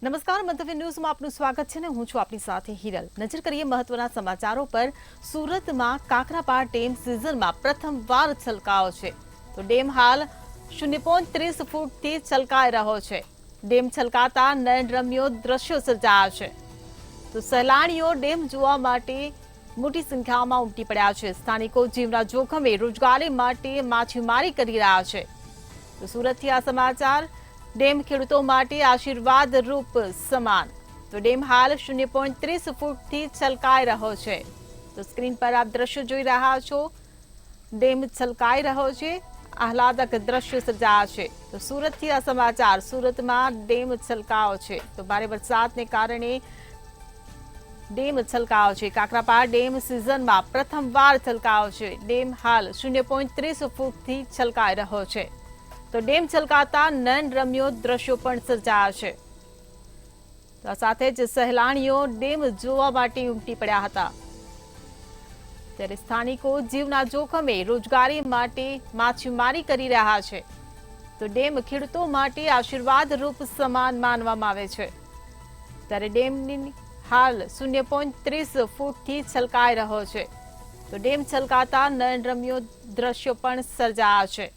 નમસ્કાર, મંતવ્ય ન્યૂઝમાં આપનું સ્વાગત છે ને હું છું આપની સાથે હિરલ। નજર કરીએ મહત્વના સમાચારો પર। સુરતમાં કાકરાપાર ડેમ સિઝનમાં પ્રથમવાર છલકાયો છે તો ડેમ હાલ 0.30 ફૂટથી છલકાઈ રહ્યો છે। ડેમ છલકાતા નયનરમ્ય દ્રશ્યો સર્જાયા છે તો સહેલાણીઓ ડેમ જોવા માટે મોટી સંખ્યામાં ઉમટી પડ્યા છે। સ્થાનિકો જીવના જોખમે રોજગારી માટે માછીમારી કરી રહ્યા છે તો સુરતથી આ સમાચાર। ડેમ ખેડૂતો માટે આશીર્વાદ રૂપ સમાન તો ડેમ હાલ 0.30 ફૂટથી છલકાઈ રહ્યો છે તો સ્ક્રીન પર આપ દ્રશ્યો જોઈ રહ્યા છો। ડેમ છલકાઈ રહ્યો છે, આહલાદક દ્રશ્ય સર્જાયા છે તો સુરતથી આ સમાચાર। સુરતમાં ડેમ છલકાયો છે તો ભારે વરસાદને કારણે ડેમ છલકાયો છે। કાકરાપાર ડેમ સિઝનમાં પ્રથમવાર છલકાયો છે। ડેમ હાલ 0.30 ફૂટથી છલકાઈ રહ્યો છે તો ડેમ છલકાતા નયનરમ્ય દ્રશ્યો પણ સર્જાયા છે તો આ સાથે જ સહેલાણીઓ ડેમ જોવા માટે ઉમટી પડ્યા હતા ત્યારે સ્થાનિકો જીવના જોખમે રોજગારી માટે માછીમારી કરી રહ્યા છે તો ડેમ ખેડૂતો માટે આશીર્વાદ રૂપ સમાન માનવામાં આવે છે ત્યારે ડેમની હાલ 0.30 ફૂટથી છલકાઈ રહ્યો છે તો ડેમ છલકાતા નયનરમ્ય દ્રશ્યો પણ સર્જાયા છે।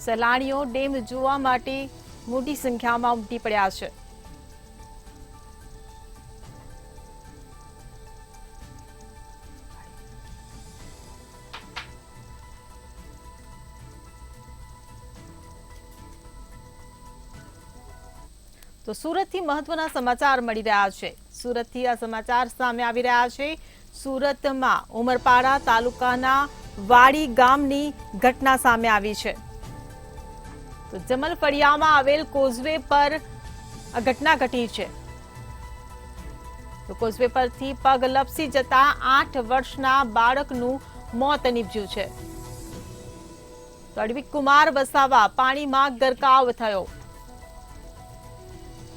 સહેલાણીઓ ડેમ જોવા માટે મોટી સંખ્યામાં ઉમટી પડ્યા છે। તો સુરતથી મહત્વના સમાચાર મળી રહ્યા છે। સુરતથી આ સમાચાર સામે આવી રહ્યા છે। સુરતમાં ઉમરપાડા તાલુકાના વાડી ગામની ઘટના સામે આવી છે તો જમલ ફળિયામાં આવેલ કોઝવે પર આ ઘટના ઘટી છે તો કોઝવે પરથી પગ લપસી જતા 8 વર્ષના બાળકનું મોત નીપજ્યું છે તો અડવિક કુમાર વસાવા પાણીમાં ગરકાવ થયો।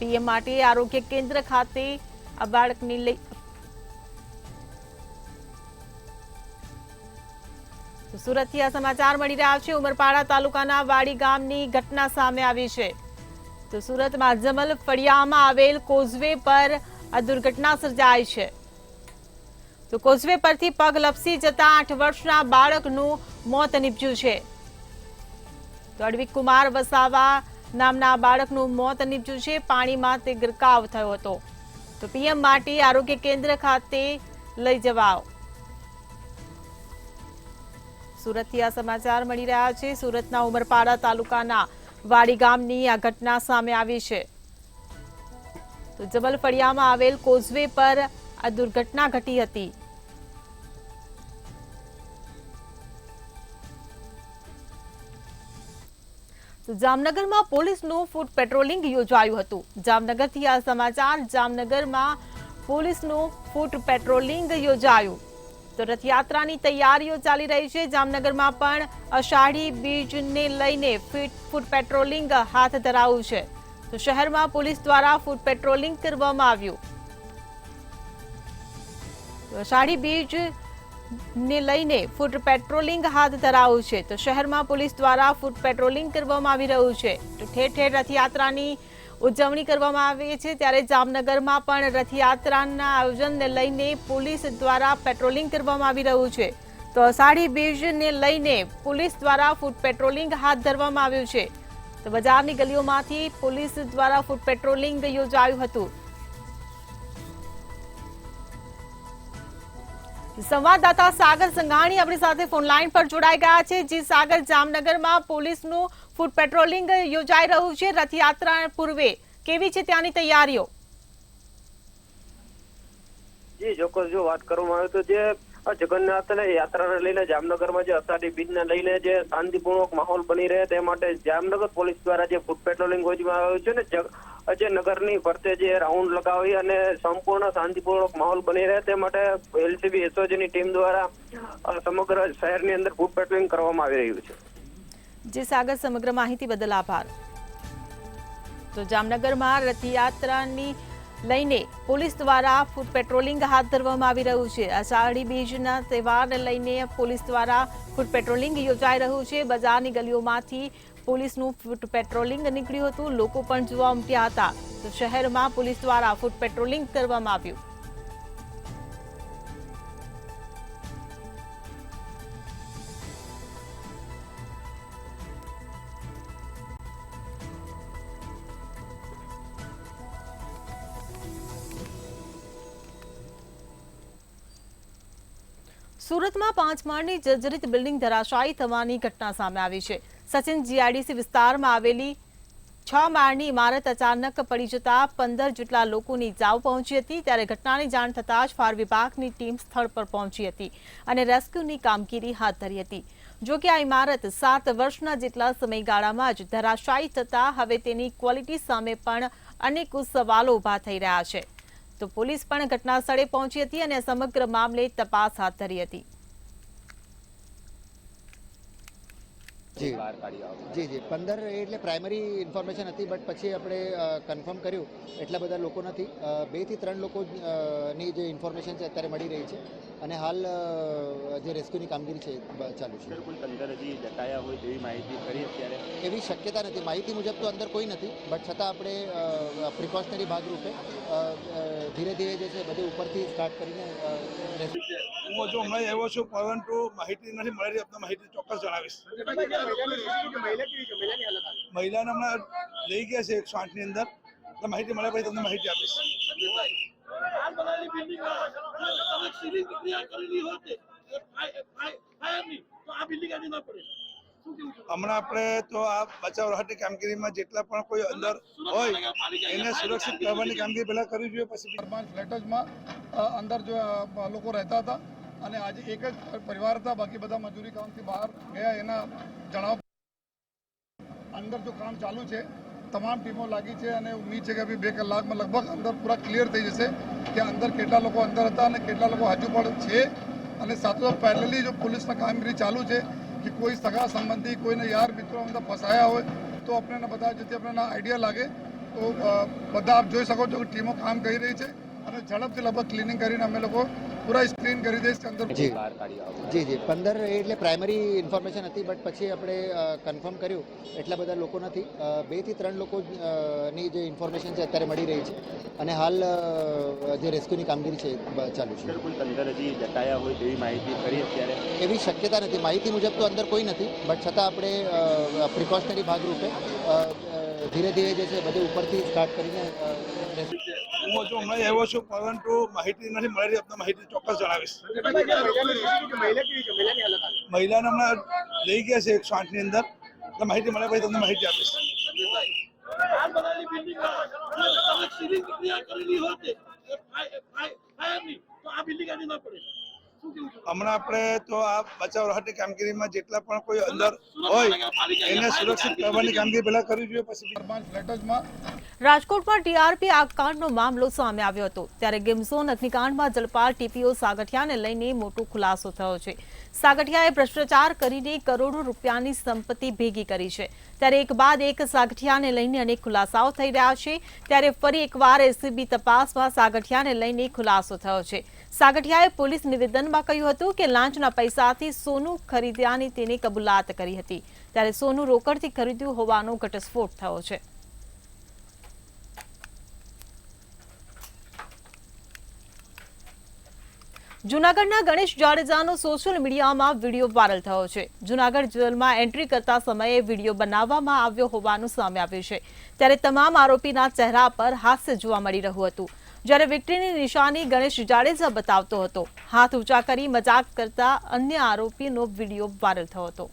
પીએમ માટે આરોગ્ય કેન્દ્ર ખાતે આ બાળકને લઈ સુરતથી આ સમાચાર મળી રહ્યા છે। ઉમરપાડા તાલુકાના વાડી ગામની ઘટના સામે આવી છે તો સુરતમાં જમલ ફળિયામાં આવેલ કોઝવે પર આ દુર્ઘટના સર્જાઈ છે તો કોઝવે પરથી પગ લપસી જતા 8 વર્ષના બાળકનું મોત નીપજ્યું છે તો અડવિક કુમાર વસાવા નામના બાળકનું મોત નીપજ્યું છે। પાણીમાં તે ગરકાવ થયો હતો તો પીએમ માટે આરોગ્ય કેન્દ્ર ખાતે લઈ જવાયો। સુરતથી આ સમાચાર મળી રહ્યા છે। સુરતના ઉમરપાડા તાલુકાના વાડી ગામની આ ઘટના સામે આવી છે તો જબલ ફળિયામાં આવેલ કોઝવે પર આ દુર્ઘટના ઘટી હતી તો જામનગરમાં પોલીસનું ફૂટ પેટ્રોલિંગ યોજાયું હતું। જામનગરથી આ સમાચાર। જામનગરમાં પોલીસનું ફૂટ પેટ્રોલિંગ યોજાયું તો રથયાત્રાની તૈયારીઓ ચાલી રહી છે। જામનગરમાં પણ અષાઢી બીજને લઈને ફૂટ પેટ્રોલિંગ હાથ ધરાયું છે તો શહેરમાં પોલીસ દ્વારા ફૂટ પેટ્રોલિંગ કરવામાં આવ્યું તો અષાઢી બીજને લઈને ફૂટ પેટ્રોલિંગ હાથ ધરાયું છે તો શહેરમાં પોલીસ દ્વારા ફૂટ પેટ્રોલિંગ કરવામાં આવી રહ્યું છે તો ઠેર ઠેર રથયાત્રાની ઉજવણી કરવામાં આવે છે ત્યારે જામનગરમાં પણ રથયાત્રાના આયોજનને લઈને પોલીસ દ્વારા પેટ્રોલિંગ કરવામાં આવી રહ્યું છે તો અષાઢી બીજને લઈને પોલીસ દ્વારા ફૂટ પેટ્રોલિંગ હાથ ધરવામાં આવ્યું છે તો બજારની ગલીઓમાંથી પોલીસ દ્વારા ફૂટ પેટ્રોલિંગ યોજાયું હતું। સંવાદદાતા સાગર સંઘાણી આપણી સાથે ફોન લાઈન પર જોડાઈ ગયા છે। જી સાગર, જામનગરમાં પોલીસનું ફૂટ પેટ્રોલિંગ યોજાઈ રહ્યું છે રથયાત્રા પૂર્વે, કેવી છે ત્યાંની તૈયારીઓ? જી ચોક્કસ, જો વાત કરવામાં આવે તો જે જગન્નાથ યાત્રાને લઈને જામનગરમાં જે અષાઢી બીજને લઈને જે શાંતિપૂર્વક માહોલ બની રહે તે માટે જામનગર પોલીસ દ્વારા જે ફૂટ પેટ્રોલિંગ યોજવામાં આવ્યું છે ને જે નગરની ફરતે જે રાઉન્ડ લગાવી અને સંપૂર્ણ શાંતિપૂર્વક માહોલ બની રહે તે માટે એલસીબી એસઓજીની ટીમ દ્વારા સમગ્ર શહેરની અંદર ફૂટ પેટ્રોલિંગ કરવામાં આવી રહ્યું છે। જી સાગર, સમગ્ર માહિતી બદલ આભાર। તો જામનગરમાં રથયાત્રાની લઈને પોલીસ દ્વારા ફૂટ પેટ્રોલિંગ હાથ ધરવામાં આવી રહ્યું છે। અષાઢી બીજના તહેવારને લઈને પોલીસ દ્વારા ફૂટ પેટ્રોલિંગ યોજાઈ રહ્યું છે। બજારની ગલીઓમાંથી પોલીસનું ફૂટ પેટ્રોલિંગ નીકળ્યું હતું, લોકો પણ જોવા ઉમટ્યા હતા। તો શહેરમાં પોલીસ દ્વારા ફૂટ પેટ્રોલિંગ કરવામાં આવ્યું। સુરતમાં 5 માળની જર્જરિત બિલ્ડિંગ ધરાશાયી થવાની ઘટના સામે આવી છે। સચિન જીઆઈડીસી વિસ્તારમાં આવેલી 6 માળની ઇમારત અચાનક પડી જતા 15 જેટલા લોકોની ઇજાઓ પહોંચી હતી। ત્યારે ઘટનાની જાણ થતાં જ ફાયર વિભાગની ટીમ સ્થળ પર પહોંચી હતી અને રેસ્ક્યુની કામગીરી હાથ ધરી હતી। જો કે આ ઇમારત 7 વર્ષના જેટલા સમયગાળામાં જ ધરાશાયી થતા હવે તેની ક્વોલિટી સામે પણ અનેક સવાલો ઊભા થઈ રહ્યા છે। તો પોલીસ પણ ઘટના સ્થળે પહોંચી હતી અને સમગ્ર મામલે તપાસ હાથ ધરી હતી। જી 15 એટલે પ્રાઇમરી ઇન્ફોર્મેશન હતી, બટ પછી આપણે કન્ફર્મ કર્યું એટલા બધા લોકો નથી, 2 થી 3 લોકોની જે ઇન્ફોર્મેશન છે અત્યારે મળી રહી છે અને હાલ જે રેસ્ક્યુની કામગીરી છે ચાલુ છે। કોઈ અંદર હજી દટાયા હોય તેવી માહિતી કરી અત્યારે એવી શક્યતા નથી, માહિતી મુજબ તો અંદર કોઈ નથી, બટ છતાં આપણે પ્રિકોશનરી ભાગરૂપે ધીરે ધીરે જે છે બધું ઉપરથી સ્ટાર્ટ કરીને હું હજુ હમણાં આવ્યો છું, પરંતુ માહિતી નથી મળી રહી, આપને માહિતી ચોક્કસ જણાવીશ। મહિલાને હમણાં લઈ ગયા છે 108ની અંદર, તો માહિતી મળ્યા પછી તમને માહિતી આપીશ। હમણાં આપણે તો આ બચાવ રાહતની કામગીરીમાં જેટલા પણ કોઈ અંદર હોય એને સુરક્ષિત કરવાની કામગીરી પહેલા કરવી જોઈએ, પછી ફ્લેટોમાં અંદર જો લોકો રહેતા હતા અને આજે એક જ પરિવાર હતા, બાકી બધા મજૂરી કામથી બહાર ગયા। એના જણાવ અંદર જો કામ ચાલુ છે, તમામ ટીમો લાગી છે અને ઉમ્મીદ છે કે અભી 2 કલાકમાં લગભગ અંદર પૂરા ક્લિયર થઈ જશે કે અંદર કેટલા લોકો અંદર હતા અને કેટલા લોકો હજુ પણ છે। અને સાથોસાથ પેરેલલી જો પોલીસના કામગીરી ચાલુ છે કે કોઈ સગા સંબંધી કોઈને યાર મિત્રો અંદર ફસાયા હોય તો આપણને બધા જેથી આપણને આઈડિયા લાગે તો બધા આપ જોઈ શકો છો કે ટીમો કામ કરી રહી છે અને ઝડપથી લગભગ ક્લિનિંગ કરીને અમે લોકો પૂરા સ્ક્રીન કરી દઈશ કે અંદર જી 15 એટલે પ્રાઇમરી ઇન્ફોર્મેશન હતી, બટ પછી આપણે કન્ફર્મ કર્યું એટલા બધા લોકો નથી, 2 થી 3 લોકોની જે ઇન્ફોર્મેશન છે અત્યારે મળી રહી છે અને હાલ જે રેસ્ક્યુની કામગીરી છે ચાલુ છે। કોઈ અંદર હજી દટાયા હોય તેવી માહિતી કરી અત્યારે એવી શક્યતા નથી, માહિતી મુજબ તો અંદર કોઈ નથી, બટ છતાં આપણે પ્રિકોશનરી ભાગરૂપે ધીરે ધીરે જે છે બધું ઉપરથી સ્ટાર્ટ કરીને હું હજુ હમણાં આવ્યો છું, પરંતુ માહિતી નથી મળી રહી, આપને માહિતી ચોક્કસ જણાવીશ। મહિલાને હમણાં લઈ ગયા છે 108ની અંદર, તો માહિતી મળ્યા પછી તમને માહિતી આપીશ। હમણાં આપણે તો આ બચાવ રાહતની કામગીરીમાં જેટલા પણ કોઈ અંદર હોય એને સુરક્ષિત કરવાની કામગીરી પહેલા કરવી જોઈએ, પછી ફ્લેટોમાં રાજકોટમાં ટીઆરપી આગકાંડનો મામલો સામે આવ્યો હતો। ત્યારે ગેમ ઝોન અગ્નિકાંડમાં જલપાલ ટીપીઓ સાગઠિયાને લઈને મોટો ખુલાસો થયો છે। સાગઠિયાએ ભ્રષ્ટાચાર કરીને કરોડો રૂપિયાની સંપત્તિ ભેગી કરી છે। ત્યારે એક બાદ એક સાગઠિયાને લઈને અનેક ખુલાસાઓ થઈ રહ્યા છે। ત્યારે ફરી એકવાર એસીબી તપાસમાં સાગઠિયાને લઈને ખુલાસો થયો છે। સાગઠિયાએ પોલીસ નિવેદનમાં કહ્યું હતું કે લાંચના પૈસાથી સોનું ખરીદ્યાની તેને કબૂલાત કરી હતી। ત્યારે સોનું રોકડથી ખરીદ્યું હોવાનો ઘટસ્ફોટ થયો છે। જૂનાગઢના ગણેશ જાડેજાનો સોશિયલ મીડિયામાં વિડીયો વાયરલ થયો છે। જૂનાગઢ જેલમાં એન્ટ્રી કરતા સમયે વિડીયો બનાવવામાં આવ્યો હોવાનું સામે આવ્યું છે। ત્યારે તમામ આરોપીના ચહેરા પર હાસ્ય જોવા મળી રહ્યું હતું, જ્યારે વિક્ટરીની નિશાની ગણેશ જાડેજા બતાવતો હતો। હાથ ઊંચા કરી મજાક કરતા અન્ય આરોપીનો વિડીયો વાયરલ થયો હતો।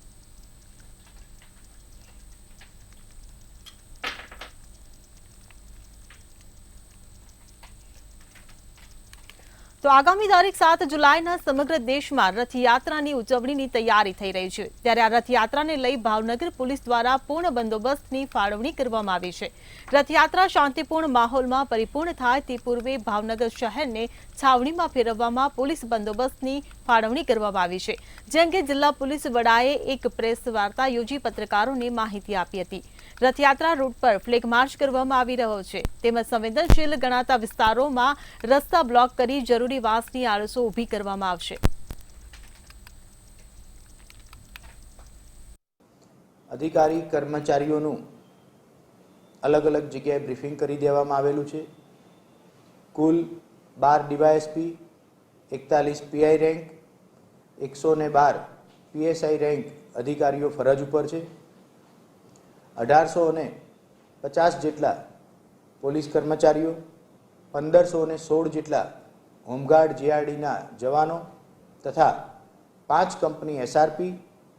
તો આગામી તારીખ 7 જુલાઈના સમગ્ર દેશમાં રથયાત્રાની ઉજવણીની તૈયારી થઈ રહી છે। ત્યારે આ રથયાત્રાને લઈ ભાવનગર પોલીસ દ્વારા પૂર્ણ બંદોબસ્તની ફાળવણી કરવામાં આવી છે। રથયાત્રા શાંતિપૂર્ણ માહોલમાં પરિપૂર્ણ થાય તે પૂર્વે ભાવનગર શહેરને છાવણીમાં ફેરવવામાં પોલીસ બંદોબસ્તની ફાળવણી કરવામાં આવી છે, જે અંગે જિલ્લા પોલીસ વડાએ એક પ્રેસ વાર્તા યોજી પત્રકારોને માહિતી આપી હતી. રથયાત્રા રૂટ પર ફ્લેગ માર્ચ કરવામાં આવી રહ્યો છે, તેમજ સંવેદનશીલ ગણાતા વિસ્તારોમાં રસ્તા બ્લોક કરી જરૂરી વાસની આળસો ઊભી કરવામાં આવશે. અધિકારી કર્મચારીઓનું અલગ અલગ જગ્યાએ બ્રીફિંગ કરી દેવામાં આવેલું છે. કુલ 12 DYSP, 41 PI rank, 112 PSI rank અધિકારીઓ ફરજ ઉપર છે. 1850 જેટલા પોલીસ કર્મચારીઓ, 1516 જેટલા હોમગાર્ડ જીઆરડીના જવાનો તથા 5 કંપની એસઆરપી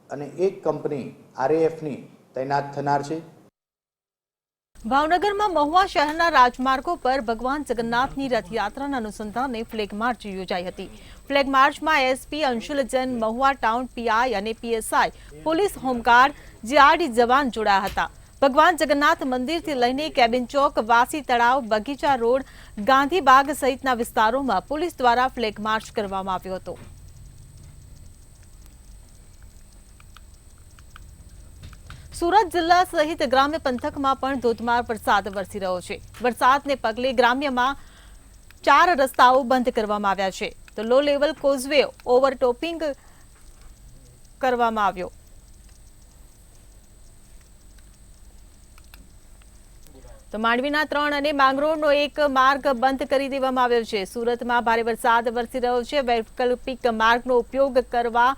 અને 1 કંપની આરએએફની તૈનાત થનાર છે. ભાવનગરમાં મહુવા શહેરના રાજમાર્ગો પર ભગવાન જગન્નાથની રથયાત્રાના અનુસંધાને ફ્લેગ માર્ચ યોજાઈ હતી. ફ્લેગ માર્ચમાં SP Anshul Jain, Mahuva town PI અને પીએસઆઈ, પોલીસ, હોમગાર્ડ, જીઆરડી જવાન જોડાયા હતા. ભગવાન જગન્નાથ મંદિરથી લઈને કેબિન ચોક, વાસી તળાવ, બગીચા રોડ, ગાંધીબાગ સહિતના વિસ્તારોમાં પોલીસ દ્વારા ફ્લેગ માર્ચ કરવામાં આવ્યો હતો. સુરત જિલ્લા સહિત ગ્રામ્ય પંથકમાં પણ ધોધમાર વરસાદ વરસી રહ્યો છે. વરસાદને પગલે ગ્રામ્યમાં 4 રસ્તાઓ બંધ કરવામાં આવ્યા છે, તો લો લેવલ કોઝવે ઓવરટોપિંગ કરવામાં આવ્યો. તો માંડવીના 3 અને માંગરોળનો 1 માર્ગ બંધ કરી દેવામાં આવ્યો છે. સુરતમાં ભારે વરસાદ વરસી રહ્યો છે, વૈકલ્પિક માર્ગનો ઉપયોગ કરવા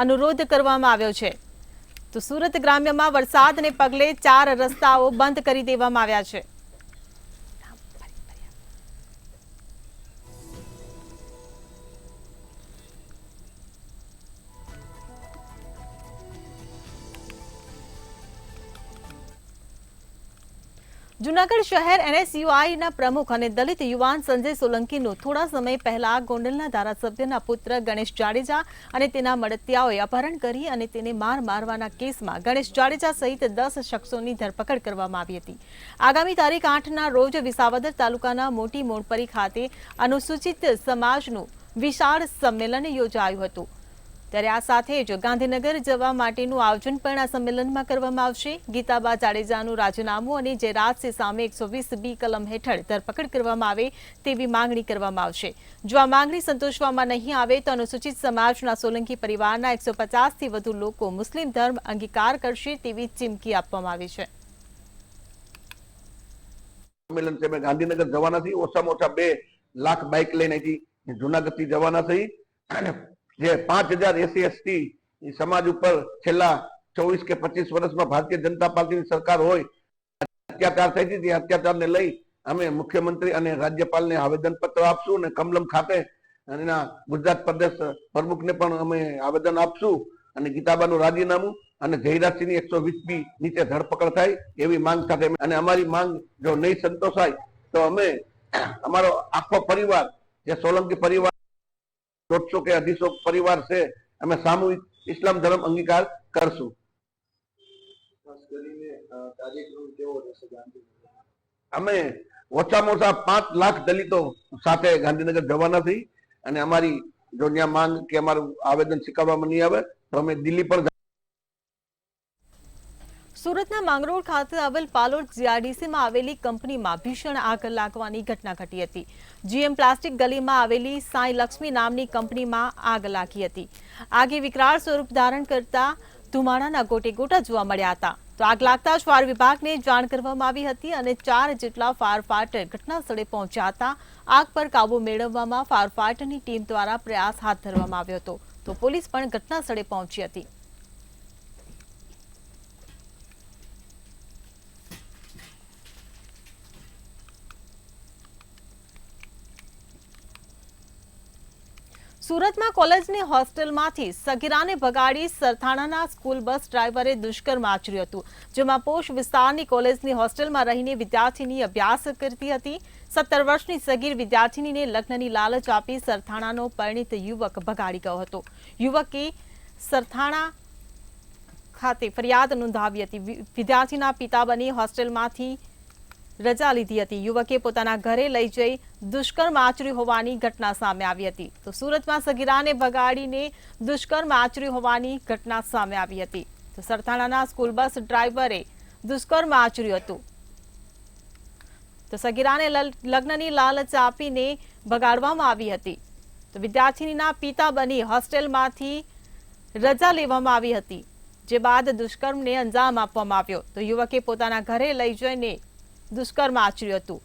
અનુરોધ કરવામાં આવ્યો છે. તો સુરત ગ્રામ્યમાં વરસાદને પગલે 4 રસ્તાઓ બંધ કરી દેવામાં આવ્યા છે. જૂનાગઢ શહેર એનએસયુઆઈના પ્રમુખ અને દલિત યુવાન સંજય સોલંકીનું થોડા સમય પહેલા ગોંડલના ધારાસભ્યના પુત્ર ગણેશ જાડેજા અને તેના મળતિયાઓએ અપહરણ કરી અને તેને મારવાના કેસમાં ગણેશ જાડેજા સહિત 10 શખ્સોની ધરપકડ કરવામાં આવી હતી. આગામી તારીખ 8ના રોજ વિસાવદર તાલુકાના મોટી મોણપરી ખાતે અનુસૂચિત સમાજનું વિશાળ સંમેલન યોજાયું હતું. ત્યારે આ સાથે જ ગાંધીનગર જવા માટેનું આયોજન પણ આ સંમેલનમાં કરવામાં આવશે. ગીતાબા જાડેજાનું રાજીનામું અને જયરાજસિંહ સામે 120B કલમ હેઠળ ધરપકડ કરવામાં આવે તેવી માંગણી કરવામાં આવશે. જો આ માંગણી સંતોષવામાં નહીં આવે તો અનુસૂચિત સમાજના સોલંકી પરિવારના 150થી વધુ લોકો મુસ્લિમ ધર્મ અંગીકાર કરશે તેવી ચીમકી આપવામાં આવી છે. સંમેલન છે, અમે ગાંધીનગર જવાના છીએ. ઓછામાં ઓછા 2 લાખ બાઇક લઈને અહીંથી જુનાગઢથી જવાના છીએ. અને જે 5000 એસસી એસટી સમાજ ઉપર છેલ્લા 24 કે 25 વર્ષમાં ભારતીય જનતા પાર્ટીની સરકાર હોય અત્યાચાર થઈ હતી, તે અત્યાચારને લઈ અમે મુખ્યમંત્રી અને રાજ્યપાલને આવેદનપત્ર આપશું અને કમલમ ખાતે એના ગુજરાત પ્રદેશ પ્રમુખને પણ અમે આવેદન આપશું અને ગીતાબાનું રાજીનામું અને જયરાજસિંહની 120B નીચે ધરપકડ થાય એવી માંગ સાથે અને અમારી માંગ જો નહીં સંતોષાય તો અમે અમારો આખો પરિવાર જે સોલંકી પરિવાર 150 કે 250 પરિવાર છે, અમે સામૂહિક ઇસ્લામ ધર્મ અંગીકાર કરશું. અમે ઓછામાં ઓછા 5 લાખ દલિતો સાથે ગાંધીનગર જવાના છીએ અને અમારી જો ત્યાં માંગ કે અમારું આવેદન સ્વીકારવામાં નહીં આવે તો અમે દિલ્હી પર. સુરતના માંગરોળ ખાતે આવેલ પાલોડ જીઆરડીસીમાં આવેલી કંપનીમાં ભીષણ આગ લાગવાની ઘટના ઘટી હતી. જીએમ પ્લાસ્ટિક ગલીમાં આવેલી સાંઈ લક્ષ્મી નામની કંપનીમાં આગ લાગી હતી. આગે વિકરાળ સ્વરૂપ ધારણ કરતા ધુમાડાના ગોટે ગોટા જોવા મળ્યા હતા. તો આગ લાગતા જ ફાયર વિભાગને જાણ કરવામાં આવી હતી અને 4 જેટલા ફાયર ફાઈટર ઘટના સ્થળે પહોંચ્યા હતા. આગ પર કાબુ મેળવવામાં ફાયર ફાઈટરની ટીમ દ્વારા પ્રયાસ હાથ ધરવામાં આવ્યો હતો, તો પોલીસ પણ ઘટના સ્થળે પહોંચી હતી. સુરતમાં કોલેજની હોસ્ટેલમાંથી સગીરાને ભગાડી સરથાણાના સ્કૂલ બસ ડ્રાઈવરે દુષ્કર્મ આચર્યું હતું, જેમાં પોશ વિસ્તારની કોલેજની હોસ્ટેલમાં રહીને વિદ્યાર્થીની અભ્યાસ કરતી હતી. 17 વર્ષની સગીર વિદ્યાર્થીનીને લગ્નની લાલચ આપી સરથાણાનો પરિણીત યુવક ભગાડી ગયો હતો. યુવકે સરથાણા ખાતે ફરિયાદ નોંધાવી હતી. વિદ્યાર્થીના પિતા બની હોસ્ટેલમાંથી રજા લીધી હતી. યુવકે પોતાના ઘરે લઈ જઈ દુષ્કર્મ આચર્યું હોવાની ઘટના સામે આવી હતી. તો સુરતમાં સગીરાને ભગાડીને દુષ્કર્મ આચર્યું હોવાની ઘટના સામે આવી હતી. તો સરથાણાના સ્કૂલ બસ ડ્રાઈવરે દુષ્કર્મ આચર્યું હતું. તો સગીરાને લગ્નની લાલચ આપીને ભગાડવામાં આવી હતી. તો વિદ્યાર્થીનીના પિતા બની હોસ્ટેલમાંથી રજા લેવામાં આવી હતી, જે બાદ દુષ્કર્મને અંજામ આપવામાં આવ્યો. તો યુવકે પોતાના ઘરે લઈ જઈને દુષ્કર્મ આચર્યું હતું.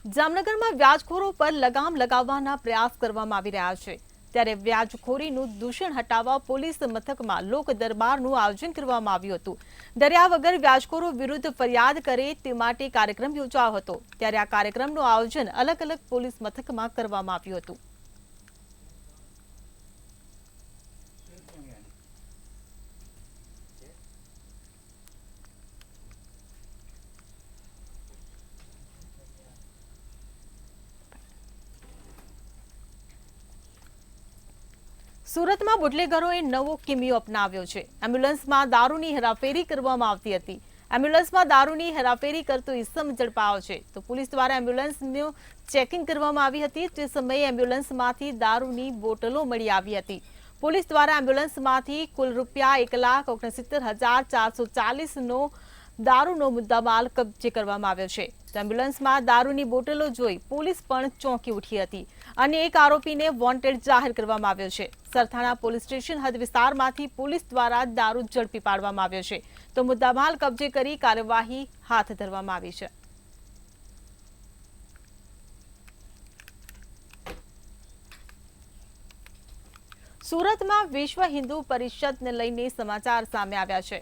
જામનગરમાં વ્યાજખોરો પર લગામ લગાવવાના પ્રયાસ કરવામાં આવી રહ્યા છે. ત્યારે વ્યાજખોરીનું દૂષણ હટાવવા પોલીસ મથકમાં લોક દરબારનું આયોજન કરવામાં આવ્યું હતું. દરિયા વગર વ્યાજખોરો વિરુદ્ધ ફરિયાદ કરે તે માટે કાર્યક્રમ યોજાયો હતો. ત્યારે આ કાર્યક્રમનું આયોજન અલગ અલગ પોલીસ મથકમાં કરવામાં આવ્યું હતું. સુરતમાં બુટલેગરોએ નવો કિમિયો અપનાવ્યો છે. એમ્બ્યુલન્સમાં દારૂની હેરાફેરી કરવામાં આવતી હતી. એમ્બ્યુલન્સમાં દારૂની હેરાફેરી કરતો ઇસમ ઝડપાયો છે. તો પોલીસ દ્વારા એમ્બ્યુલન્સનું ચેકિંગ કરવામાં આવી હતી. તે સમયે એમ્બ્યુલન્સમાંથી દારૂની બોટલો મળી આવી હતી. પોલીસ દ્વારા એમ્બ્યુલન્સમાંથી કુલ રૂપિયા 1,69,440નો દારૂનો મુદ્દામાલ કબજે કરવામાં આવ્યો છે. તો એમ્બ્યુલન્સમાં દારૂની બોટલો જોઈ પોલીસ પણ ચોંકી ઉઠી હતી અને એક આરોપીને વોન્ટેડ જાહેર કરવામાં આવ્યો છે. સરથાણા પોલીસ સ્ટેશન હદ વિસ્તારમાંથી પોલીસ દ્વારા દારૂ ઝડપી પાડવામાં આવ્યો છે. તો મુદ્દામાલ કબજે કરી કાર્યવાહી હાથ ધરવામાં આવી છે. સુરતમાં વિશ્વ હિન્દુ પરિષદને લઈને સમાચાર સામે આવ્યા છે.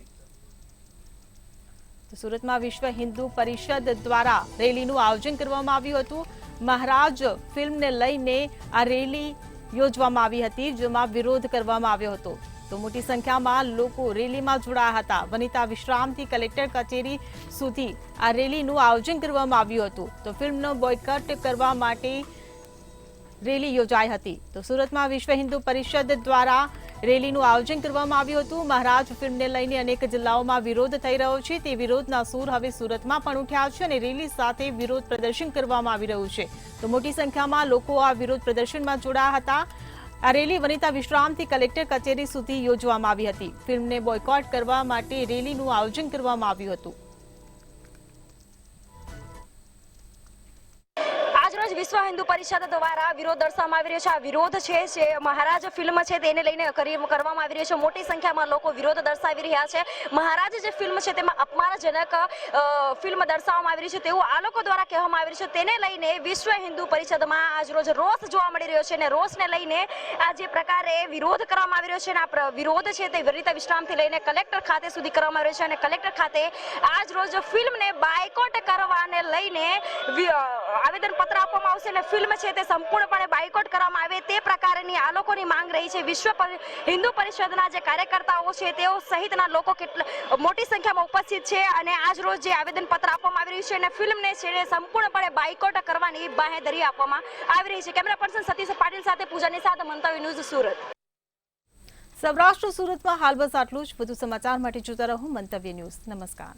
સુરતમાં વિશ્વ હિન્દુ પરિષદ દ્વારા રેલીનું આયોજન કરવામાં આવ્યું હતું. મહારાજ ફિલ્મને લઈને આ રેલી યોજવામાં આવી હતી, જેમાં વિરોધ કરવામાં આવ્યો હતો. તો મોટી સંખ્યામાં લોકો રેલીમાં જોડાયા હતા. વનિતા વિશ્રામથી કલેક્ટર કચેરી સુધી આ રેલીનું આયોજન કરવામાં આવ્યું હતું. તો ફિલ્મનો બોયકોટ કરવા માટે રેલી યોજાઈ હતી. તો સુરતમાં વિશ્વ હિન્દુ પરિષદ દ્વારા રેલીનું આયોજન કરવામાં આવ્યું હતું. મહારાજ ફિલ્મને લઈને અનેક જિલ્લાઓમાં વિરોધ થઈ રહ્યો છે. તે વિરોધના સૂર હવે સુરતમાં પણ ઉઠ્યા છે અને રેલી સાથે વિરોધ પ્રદર્શન કરવામાં આવી રહ્યું છે. તો મોટી સંખ્યામાં લોકો આ વિરોધ પ્રદર્શનમાં જોડાયા હતા. આ રેલી વનિતા વિશ્રામથી કલેક્ટર કચેરી સુધી યોજવામાં આવી હતી. ફિલ્મને બોયકોટ કરવા માટે રેલીનું આયોજન કરવામાં આવ્યું હતું. વિશ્વ હિન્દુ પરિષદ દ્વારા વિરોધ દર્શાવવામાં આવી રહ્યો છે. આ વિરોધ છે જે મહારાજ ફિલ્મ છે તેને લઈને કરવામાં આવી રહ્યો છે. મોટી સંખ્યામાં લોકો વિરોધ દર્શાવી રહ્યા છે. મહારાજ જે ફિલ્મ છે તેમાં અપમાનજનક ફિલ્મ દર્શાવવામાં આવી રહી છે તેવું આ લોકો દ્વારા કહેવામાં આવી રહ્યું છે. તેને લઈને વિશ્વ હિન્દુ પરિષદમાં આજ રોજ રોષ જોવા મળી રહ્યો છે અને રોષને લઈને આ જે પ્રકારે વિરોધ કરવામાં આવી રહ્યો છે અને આ વિરોધ છે તે વનિતા વિશ્રામથી લઈને કલેક્ટર ખાતે સુધી કરવામાં આવી રહ્યો છે અને કલેક્ટર ખાતે આજ રોજ ફિલ્મને બાયકોટ કરવાને લઈને આવેદનપત્ર આપવામાં આવશે અને ફિલ્મ છે તે સંપૂર્ણપણે બાયકોટ કરવામાં આવે તે પ્રકારની આ લોકોની માંગ રહી છે. વિશ્વ હિન્દુ પરિષદના જે કાર્યકર્તાઓ છે તેઓ સહિતના લોકો મોટી સંખ્યામાં ઉપસ્થિત છે અને આજ રોજ જે આવેદનપત્ર આપવામાં આવી રહ્યું છે અને ફિલ્મને છે સંપૂર્ણપણે બાયકોટ કરવાની બાહેધરી આપવામાં આવી રહી છે. કેમેરા પર્સન સતીશ પાટીલ સાથે પૂજાની સાથે મંતવ્ય ન્યૂઝ સુરત. સૌરાષ્ટ્ર સુરતમાં હાલ બસ આટલું જ. વધુ સમાચાર માટે જોતા રહો મંતવ્ય ન્યૂઝ. નમસ્કાર.